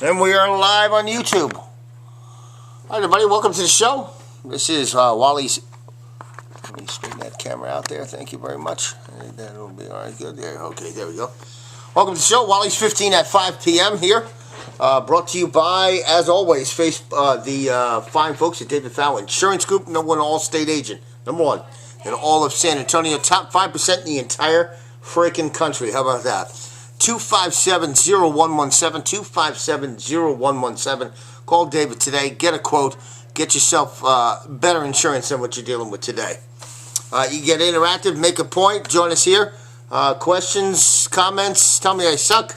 And we are live on YouTube. Hi, everybody. Welcome to the show. This is Wally's. Let me straighten that camera out there. Thank you very much. That'll be all right. Good there. Okay, there we go. Welcome to the show. Wally's 15 at 5 p.m. here. Brought to you by, as always, the fine folks at David Fowler Insurance Group, number one all-state agent. Number one in all of San Antonio. Top 5% in the entire freaking country. How about that? 257-0117, 257-0117. Call David today. Get a quote. Get yourself better insurance than what you're dealing with today. You get interactive. Make a point. Join us here. Questions, comments. Tell me I suck.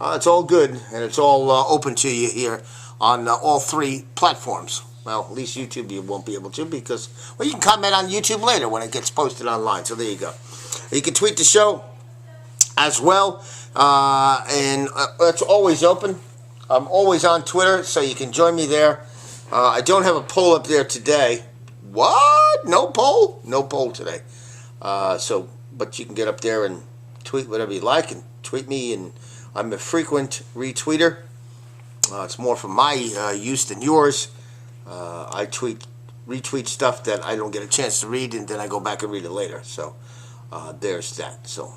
It's all good, and it's all open to you here on all three platforms. Well, at least YouTube you won't be able to because, well, you can comment on YouTube later when it gets posted online. So there you go. You can tweet the show as well. And it's always open. I'm always on Twitter, so you can join me there. I don't have a poll up there today. What? No poll? No poll today. But you can get up there and tweet whatever you like, and tweet me, and I'm a frequent retweeter. It's more for my use than yours. I retweet stuff that I don't get a chance to read, and then I go back and read it later. So there's that. So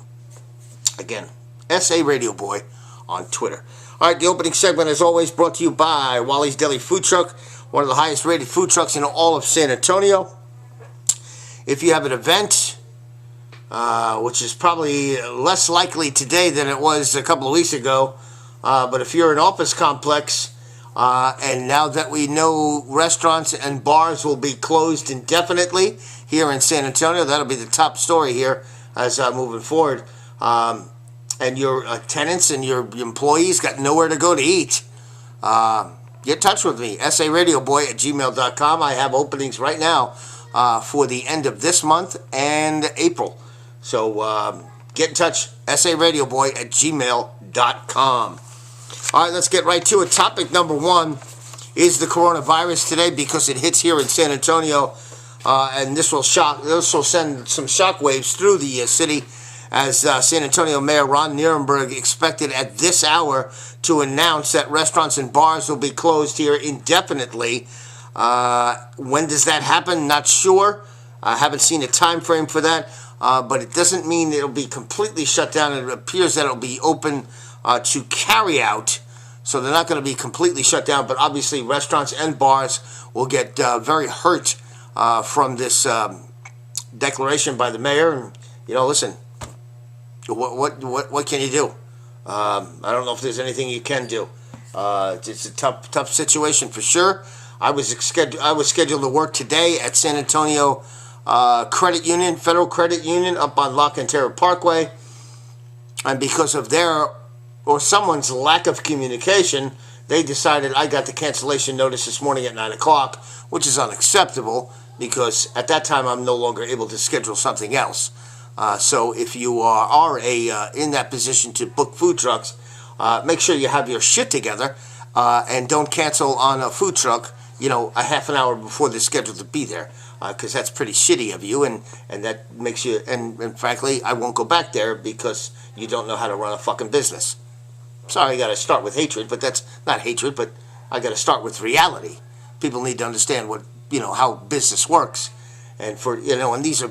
again, SA Radio Boy on Twitter. All right, the opening segment, as always, brought to you by Wally's Deli Food Truck, one of the highest rated food trucks in all of San Antonio. If you have an event, which is probably less likely today than it was a couple of weeks ago, but if you're an office complex, and now that we know restaurants and bars will be closed indefinitely here in San Antonio, that'll be the top story here as moving forward. And your tenants and your employees got nowhere to go to eat, get in touch with me, saradioboy@gmail.com. I have openings right now for the end of this month and April. So get in touch, saradioboy@gmail.com. All right, let's get right to it. Topic number one is the coronavirus today because it hits here in San Antonio, and this will send some shock waves through the city, as San Antonio Mayor Ron Nirenberg expected at this hour to announce that restaurants and bars will be closed here indefinitely. When does that happen? Not sure. I haven't seen a time frame for that, but it doesn't mean it'll be completely shut down. It appears that it'll be open to carry out, so they're not going to be completely shut down, but obviously restaurants and bars will get very hurt from this declaration by the mayor. And, listen, what can you do? I don't know if there's anything you can do. It's a tough situation for sure. I was scheduled to work today at San Antonio Credit Union, Federal Credit Union, up on La Cantera Parkway, and because of someone's lack of communication, they decided I got the cancellation notice this morning at 9 o'clock, which is unacceptable because at that time I'm no longer able to schedule something else. So if you are in that position to book food trucks, make sure you have your shit together and don't cancel on a food truck, a half an hour before they're scheduled to be there, because that's pretty shitty of you, and that makes you, and frankly, I won't go back there because you don't know how to run a fucking business. Sorry, I got to start with hatred, but that's not hatred, but I got to start with reality. People need to understand how business works, and and these are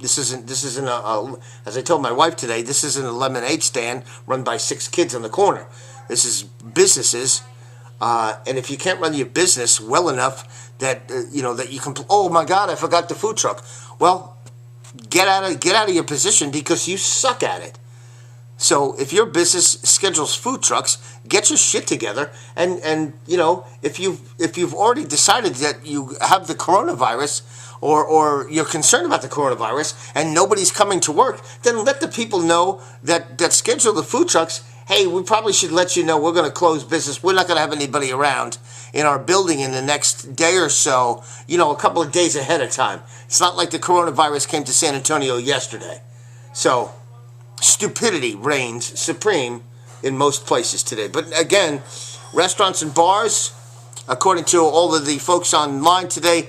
this isn't a as I told my wife today, this isn't a lemonade stand run by 6 kids on the corner. This is businesses, and if you can't run your business well enough that that you can, oh my God, I forgot the food truck. Well, get out of your position because you suck at it. So if your business schedules food trucks, get your shit together, and if you've already decided that you have the coronavirus, or you're concerned about the coronavirus and nobody's coming to work, then let the people know that schedule the food trucks. Hey, we probably should let you know we're going to close business. We're not going to have anybody around in our building in the next day or so, a couple of days ahead of time. It's not like the coronavirus came to San Antonio yesterday. So stupidity reigns supreme in most places today. But again, restaurants and bars, according to all of the folks online today,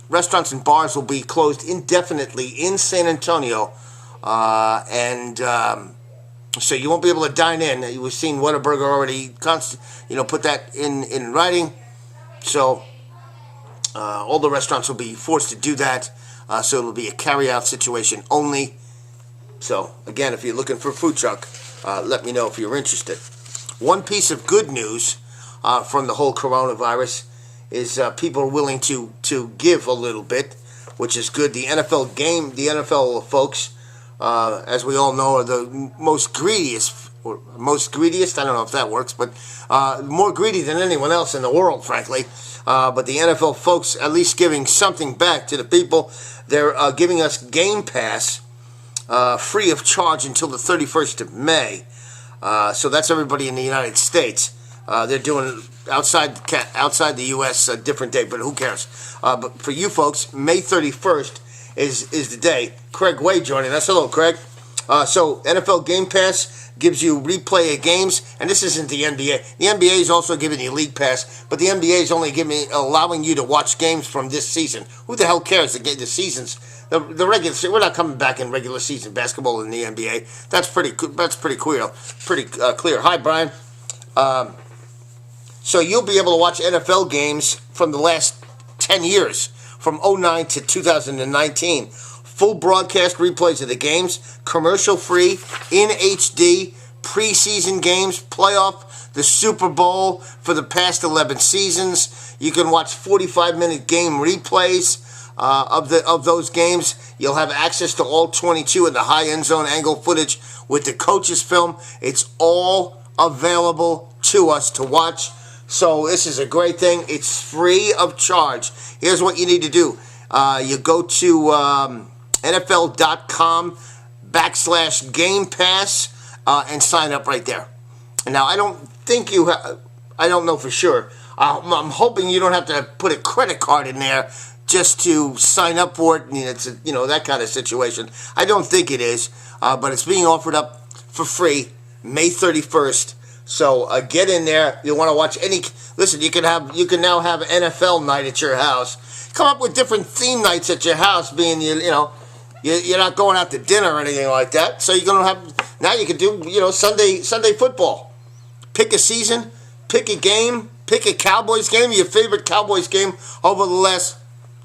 restaurants and bars will be closed indefinitely in San Antonio, and So you won't be able to dine in. We've seen Whataburger already put that in writing. So all the restaurants will be forced to do that. So it'll be a carry-out situation only. So again, if you're looking for a food truck, let me know if you're interested. One piece of good news from the whole coronavirus is people are willing to give a little bit, which is good. The NFL folks, as we all know, are the most greediest. I don't know if that works, but more greedy than anyone else in the world, frankly. But the NFL folks at least giving something back to the people. They're giving us Game Pass free of charge until the 31st of May. So that's everybody in the United States. They're doing outside the U.S. a different day, but who cares? But for you folks, May 31st is the day. Craig Way joining us. Hello, Craig. So NFL Game Pass gives you replay of games, and this isn't the NBA. The NBA is also giving you League Pass, but the NBA is only allowing you to watch games from this season. Who the hell cares? The seasons, the regular. We're not coming back in regular season basketball in the NBA. That's pretty clear. Clear. Hi, Brian. So you'll be able to watch NFL games from the last 10 years, from 2009 to 2019. Full broadcast replays of the games, commercial-free, in HD, preseason games, playoff, the Super Bowl for the past 11 seasons. You can watch 45-minute game replays of those games. You'll have access to all 22 of the high end zone angle footage with the coaches' film. It's all available to us to watch. So this is a great thing. It's free of charge. Here's what you need to do. You go to NFL.com/Game Pass and sign up right there. Now, I don't think I don't know for sure. I'm hoping you don't have to put a credit card in there just to sign up for it. It's that kind of situation. I don't think it is, but it's being offered up for free May 31st. So get in there. You want to watch listen, you can now have NFL night at your house. Come up with different theme nights at your house, being you're not going out to dinner or anything like that. So now you can do Sunday football. Pick a season, pick a game, pick a Cowboys game, your favorite Cowboys game over the last.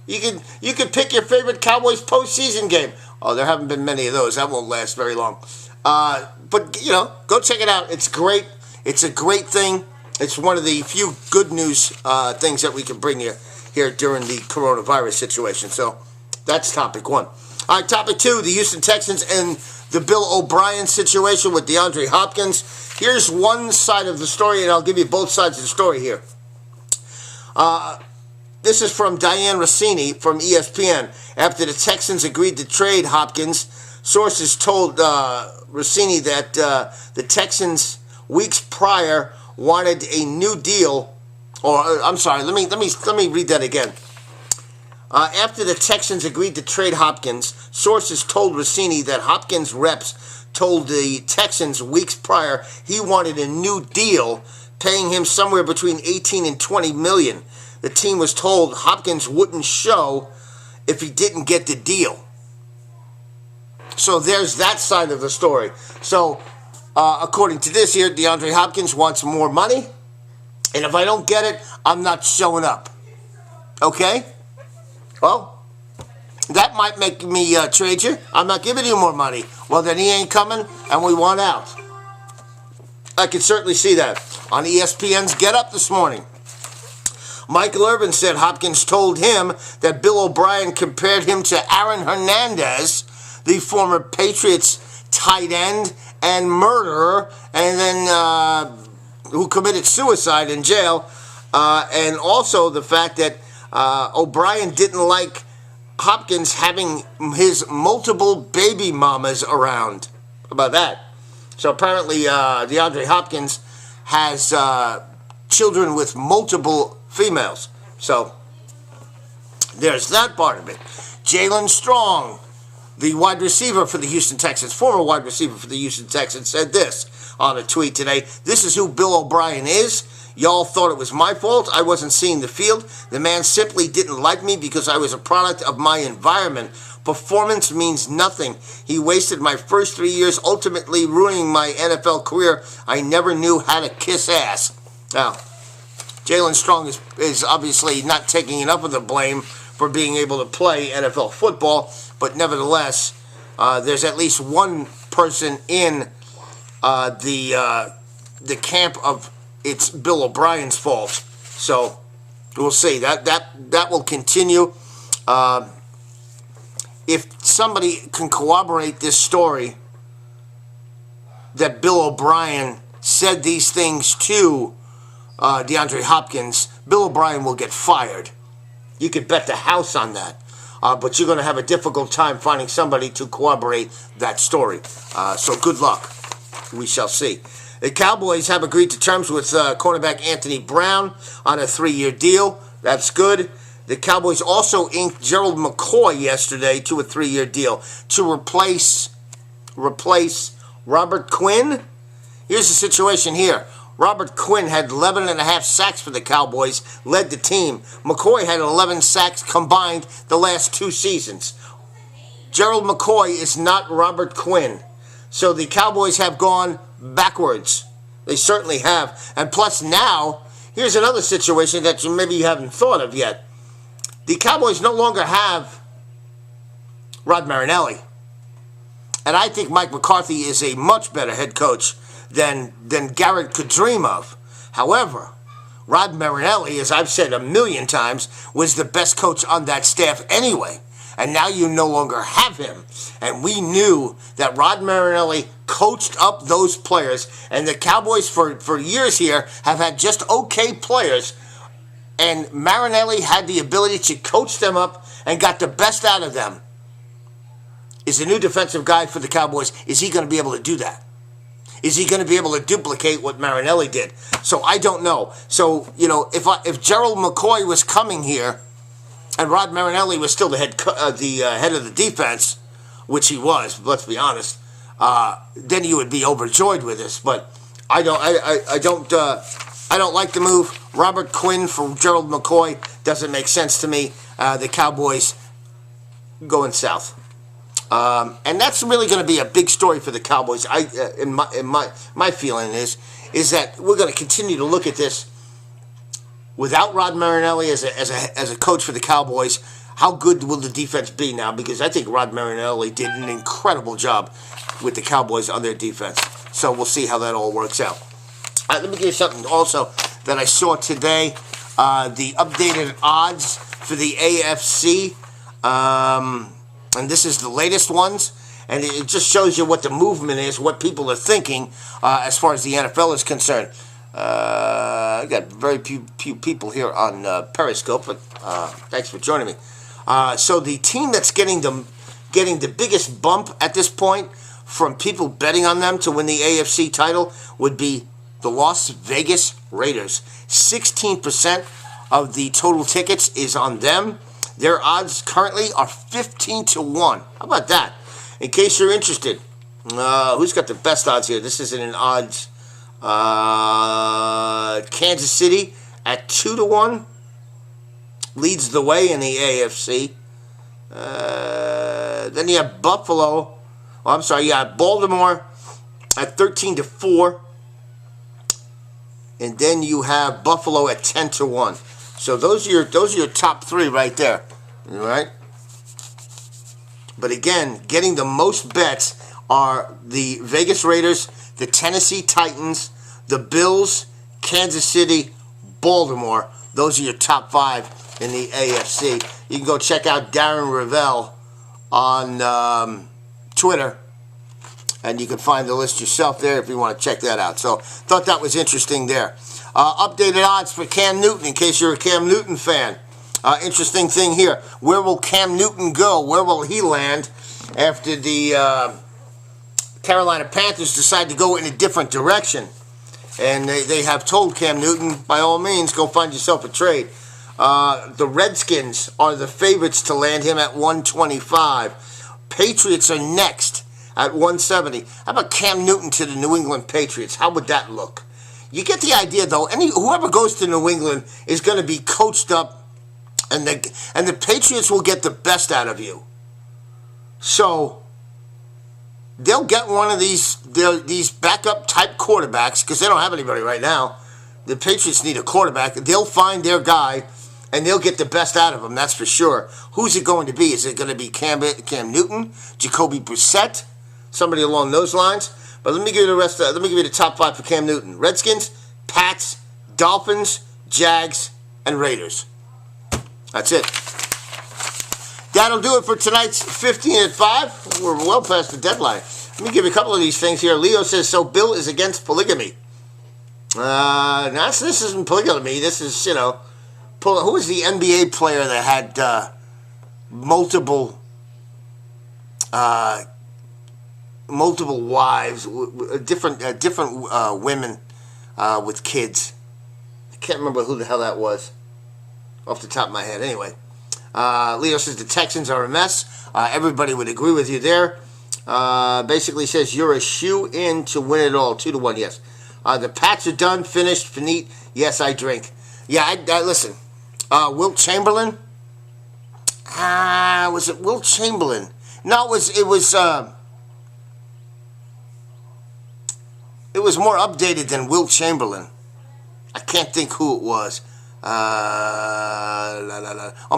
You can pick your favorite Cowboys postseason game. Oh, there haven't been many of those. That won't last very long. But go check it out. It's great. It's a great thing. It's one of the few good news things that we can bring you here during the coronavirus situation. So that's topic one. All right, topic two, the Houston Texans and the Bill O'Brien situation with DeAndre Hopkins. Here's one side of the story, and I'll give you both sides of the story here. This is from Diane Rossini from ESPN. After the Texans agreed to trade Hopkins, sources told Rossini that the Texans weeks prior wanted a new deal. I'm sorry. Let me read that again. After the Texans agreed to trade Hopkins, sources told Rossini that Hopkins reps told the Texans weeks prior he wanted a new deal, paying him somewhere between 18 and 20 million. The team was told Hopkins wouldn't show if he didn't get the deal. So there's that side of the story. So according to this here, DeAndre Hopkins wants more money, and if I don't get it, I'm not showing up. Okay? Well, that might make me trade you. I'm not giving you more money. Well, then he ain't coming, and we want out. I can certainly see that on ESPN's Get Up this morning. Michael Irvin said Hopkins told him that Bill O'Brien compared him to Aaron Hernandez, the former Patriots tight end and murderer, and then who committed suicide in jail, and also the fact that O'Brien didn't like Hopkins having his multiple baby mamas around. How about that? So apparently DeAndre Hopkins has children with multiple females. So there's that part of it. Jalen Strong, the wide receiver for the Houston Texans, former wide receiver for the Houston Texans, said this: on a tweet today. This is who Bill O'Brien is. Y'all thought it was my fault. I wasn't seeing the field. The man simply didn't like me because I was a product of my environment. Performance means nothing. He wasted my first 3 years, ultimately ruining my NFL career. I never knew how to kiss ass. Now, Jaelen Strong is obviously not taking enough of the blame for being able to play NFL football, but nevertheless, there's at least one person in the camp of it's Bill O'Brien's fault. So we'll see. That will continue. If somebody can corroborate this story that Bill O'Brien said these things to DeAndre Hopkins, Bill O'Brien will get fired. You could bet the house on that. But you're going to have a difficult time finding somebody to corroborate that story. So good luck. We shall see. The Cowboys have agreed to terms with cornerback Anthony Brown on a 3-year deal. That's good. The Cowboys also inked Gerald McCoy yesterday to a 3-year deal to replace Robert Quinn. Here's the situation here. Robert Quinn had 11.5 sacks for the Cowboys, led the team. McCoy had 11 sacks combined the last 2 seasons. Gerald McCoy is not Robert Quinn. So the Cowboys have gone backwards. They certainly have. And plus now, here's another situation that maybe you haven't thought of yet. The Cowboys no longer have Rod Marinelli. And I think Mike McCarthy is a much better head coach than Garrett could dream of. However, Rod Marinelli, as I've said a million times, was the best coach on that staff anyway. And now you no longer have him. And we knew that Rod Marinelli coached up those players. And the Cowboys for years here have had just okay players. And Marinelli had the ability to coach them up and got the best out of them. Is the new defensive guy for the Cowboys, is he going to be able to do that? Is he going to be able to duplicate what Marinelli did? So I don't know. So, you know, if Gerald McCoy was coming here and Rod Marinelli was still the head of the defense, which he was, let's be honest, then you would be overjoyed with this. But I don't like the move. Robert Quinn for Gerald McCoy doesn't make sense to me. The Cowboys going south. And that's really going to be a big story for the Cowboys. My feeling is that we're going to continue to look at this without Rod Marinelli as a coach for the Cowboys. How good will the defense be now? Because I think Rod Marinelli did an incredible job with the Cowboys on their defense. So we'll see how that all works out. Let me give you something also that I saw today. The updated odds for the AFC. And this is the latest ones, and it just shows you what the movement is, what people are thinking as far as the NFL is concerned. I got very few people here on Periscope, but thanks for joining me. So the team that's getting the biggest bump at this point from people betting on them to win the AFC title would be the Las Vegas Raiders. 16% of the total tickets is on them. Their odds currently are 15-1. How about that? In case you're interested, who's got the best odds here? This isn't an odds. Kansas City at 2-1 leads the way in the AFC. Then you have Buffalo. Oh, I'm sorry. You have Baltimore at 13-4, and then you have Buffalo at 10-1. So those are your top 3 right there, all right? But again, getting the most bets are the Vegas Raiders, the Tennessee Titans, the Bills, Kansas City, Baltimore. Those are your top 5 in the AFC. You can go check out Darren Ravel on Twitter, and you can find the list yourself there if you want to check that out. So thought that was interesting there. Updated odds for Cam Newton, in case you're a Cam Newton fan. Interesting thing here. Where will Cam Newton go? Where will he land after the Carolina Panthers decide to go in a different direction? And they have told Cam Newton, by all means, go find yourself a trade. The Redskins are the favorites to land him at 125. Patriots are next at 170. How about Cam Newton to the New England Patriots? How would that look? You get the idea, though. Whoever goes to New England is going to be coached up, and the Patriots will get the best out of you. So they'll get one of these backup type quarterbacks because they don't have anybody right now. The Patriots need a quarterback. They'll find their guy, and they'll get the best out of him. That's for sure. Who's it going to be? Is it going to be Cam Newton, Jacoby Brissett, somebody along those lines? But let me give you the rest. Let me give you the top 5 for Cam Newton: Redskins, Pats, Dolphins, Jags, and Raiders. That's it. That'll do it for tonight's 15 at 5. We're well past the deadline. Let me give you a couple of these things here. Leo says, so Bill is against polygamy. This isn't polygamy. This is, who was the NBA player that had multiple wives, different women with kids? I can't remember who the hell that was off the top of my head. Anyway, Leo says the Texans are a mess. Everybody would agree with you there. Basically says you're a shoe-in to win it all. 2-1, yes. The Pats are done, finished, finite. Yes, I drink. Yeah, I listen. Wilt Chamberlain? Was it Wilt Chamberlain? No, it was more updated than Wilt Chamberlain. I can't think who it was. Oh,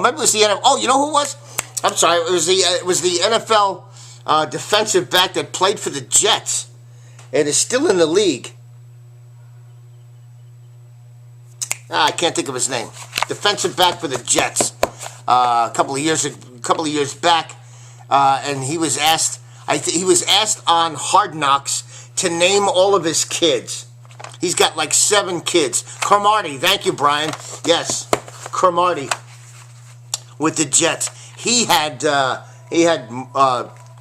maybe it was the NFL. Oh, you know who it was? I'm sorry. It was the NFL defensive back that played for the Jets and is still in the league. I can't think of his name. Defensive back for the Jets. A couple of years back, and he was asked. He was asked on Hard Knocks to name all of his kids. He's got like 7 kids. Cromartie, thank you, Brian. Yes, Cromartie with the Jets. He had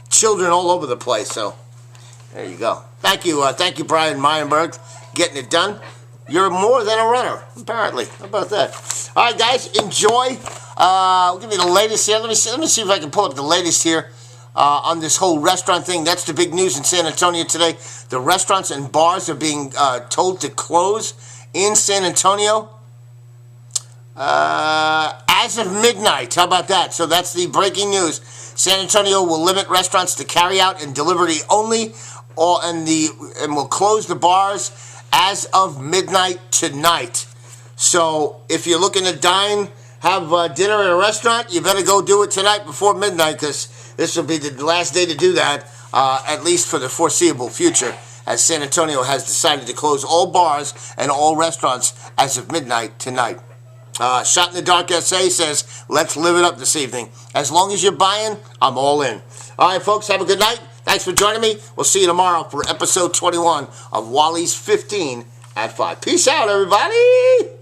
children all over the place. So there you go. Thank you, Brian Meyenberg, getting it done. You're more than a runner, apparently. How about that? All right, guys, enjoy. I'll give you the latest here. Let me see if I can pull up the latest here on this whole restaurant thing. That's the big news in San Antonio today. The restaurants and bars are being told to close in San Antonio as of midnight. How about that? So that's the breaking news. San Antonio will limit restaurants to carry out and delivery only, and will close the bars as of midnight tonight. So if you're looking to dine, have dinner at a restaurant, you better go do it tonight before midnight, because this will be the last day to do that, at least for the foreseeable future, as San Antonio has decided to close all bars and all restaurants as of midnight tonight. Shot in the Dark SA says, let's live it up this evening. As long as you're buying, I'm all in. All right, folks, have a good night. Thanks for joining me. We'll see you tomorrow for episode 21 of Wally's 15 at 5. Peace out, everybody.